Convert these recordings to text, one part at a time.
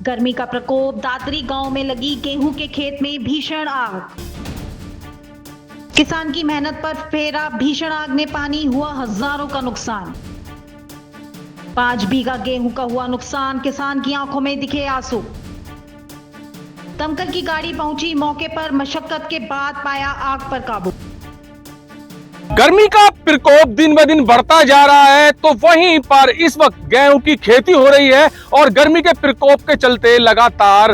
गर्मी का प्रकोप, दादरी गांव में लगी गेहूं के खेत में भीषण आग। किसान की मेहनत पर फेरा भीषण आग ने पानी, हुआ हजारों का नुकसान। 5 बीघा गेहूं का हुआ नुकसान, किसान की आंखों में दिखे आंसू। दमकल की गाड़ी पहुंची मौके पर, मशक्कत के बाद पाया आग पर काबू। गर्मी का प्रकोप दिन ब दिन बढ़ता जा रहा है, तो वहीं पर इस वक्त गेहूं की खेती हो रही है और गर्मी के प्रकोप के चलते लगातार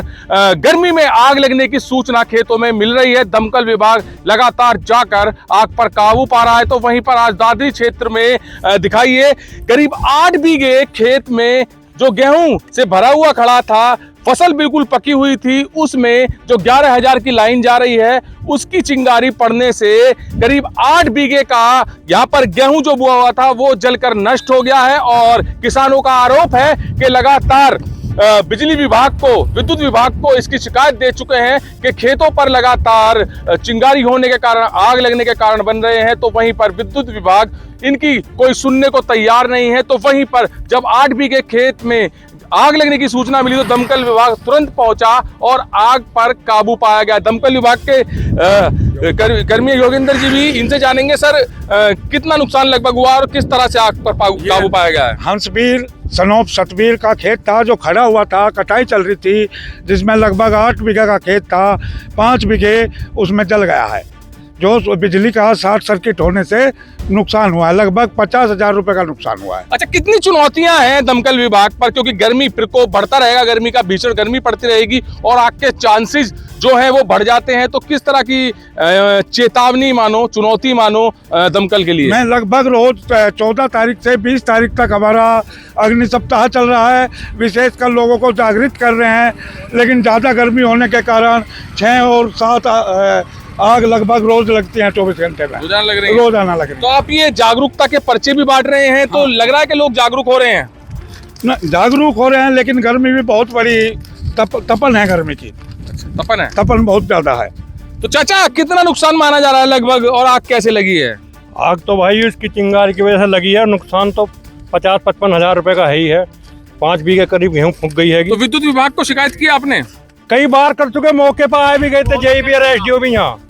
गर्मी में आग लगने की सूचना खेतों में मिल रही है। दमकल विभाग लगातार जाकर आग पर काबू पा रहा है। तो वहीं पर आज दादरी क्षेत्र में दिखाइए, करीब 8 बीघे खेत में जो गेहूं से भरा हुआ खड़ा था, फसल बिल्कुल पकी हुई थी, उसमें जो 11,000 की लाइन जा रही है उसकी चिंगारी पड़ने से करीब 8 बीघे का यहाँ पर गेहूं जो बुआ हुआ था वो जलकर नष्ट हो गया है। और किसानों का आरोप है कि लगातार बिजली विभाग को, विद्युत विभाग को इसकी शिकायत दे चुके हैं कि खेतों पर लगातार चिंगारी होने के कारण, आग लगने के कारण बन रहे हैं। तो वहीं पर विद्युत विभाग इनकी कोई सुनने को तैयार नहीं है। तो वहीं पर जब 8 बीघे खेत में आग लगने की सूचना मिली तो दमकल विभाग तुरंत पहुंचा और आग पर काबू पाया गया। दमकल विभाग के कर्मी योगेंद्र जी भी, इनसे जानेंगे सर कितना नुकसान लगभग हुआ और किस तरह से आग पर काबू पाया गया है। हंसबीर सनोप सतबीर का खेत था जो खड़ा हुआ था, कटाई चल रही थी, जिसमें लगभग 8 बीघा का खेत था। 5 बीघे उसमें जल गया है, जो बिजली का शॉर्ट सर्किट होने से नुकसान हुआ है। लगभग 50,000 रुपए का नुकसान हुआ है। अच्छा, कितनी चुनौतियां हैं दमकल विभाग पर, क्योंकि गर्मी प्रकोप बढ़ता रहेगा, गर्मी का भीषण गर्मी पड़ती रहेगी और आग के चांसेस जो है वो बढ़ जाते हैं। तो किस तरह की चेतावनी मानो, चुनौती मानो दमकल के लिए? मैं लगभग रोज 14 तारीख से 20 तारीख तक हमारा अग्नि सप्ताह चल रहा है, विशेषकर लोगों को जागृत कर रहे हैं। लेकिन ज़्यादा गर्मी होने के कारण 6 और 7 आग लगभग रोज लगती हैं 24 घंटे में, रोजाना लग रही है। रोजाना लग रही है। तो आप ये जागरूकता के पर्चे भी बांट रहे हैं, तो लग रहा है कि लोग जागरूक हो रहे हैं। जागरूक हो रहे हैं, लेकिन गर्मी भी बहुत बड़ी तपन है गर्मी की। तपन है, तपन बहुत ज्यादा है। तो चाचा कितना नुकसान माना जा रहा है लगभग, और आग कैसे लगी है? आग तो भाई उसकी चिंगारी की वजह से लगी है। नुकसान तो 50-55 हजार रुपए का है ही है। 5 बीघे करीब गेहूं फूंक गई है। तो विद्युत विभाग को शिकायत की आपने? कई बार कर चुके, मौके पर आए भी गए थे, जेईबी और एसडीओ भी यहाँ।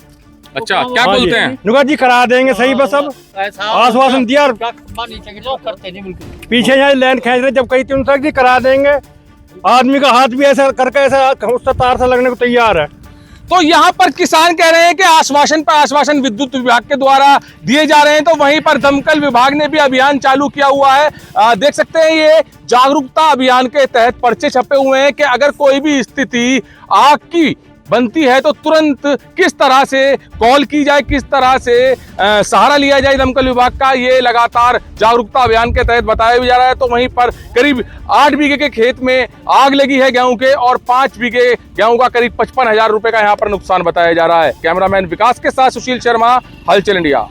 अच्छा, क्या बोलते हैं? नुका जी करा देंगे सही, बस अब आश्वासन दिया। पीछे यहाँ लाइन खींच रहे, जब कही थी उनसे जी करा देंगे, आदमी का हाथ भी ऐसा करके ऐसा उससे तार से लगने को तैयार है। तो यहाँ पर किसान कह रहे हैं कि आश्वासन पर आश्वासन विद्युत विभाग के द्वारा दिए जा रहे हैं। तो वहीं पर दमकल विभाग ने भी अभियान चालू किया हुआ है। देख सकते हैं ये जागरूकता अभियान के तहत पर्चे छपे हुए हैं कि अगर कोई भी स्थिति आग की बनती है तो तुरंत किस तरह से कॉल की जाए, किस तरह से सहारा लिया जाए दमकल विभाग का, ये लगातार जागरूकता अभियान के तहत बताया भी जा रहा है। तो वहीं पर करीब 8 बीघे के खेत में आग लगी है गेहूं के, और 5 बीघे गेहूं का करीब 55,000 रुपए का यहाँ पर नुकसान बताया जा रहा है। कैमरामैन विकास के साथ सुशील शर्मा, हलचल इंडिया।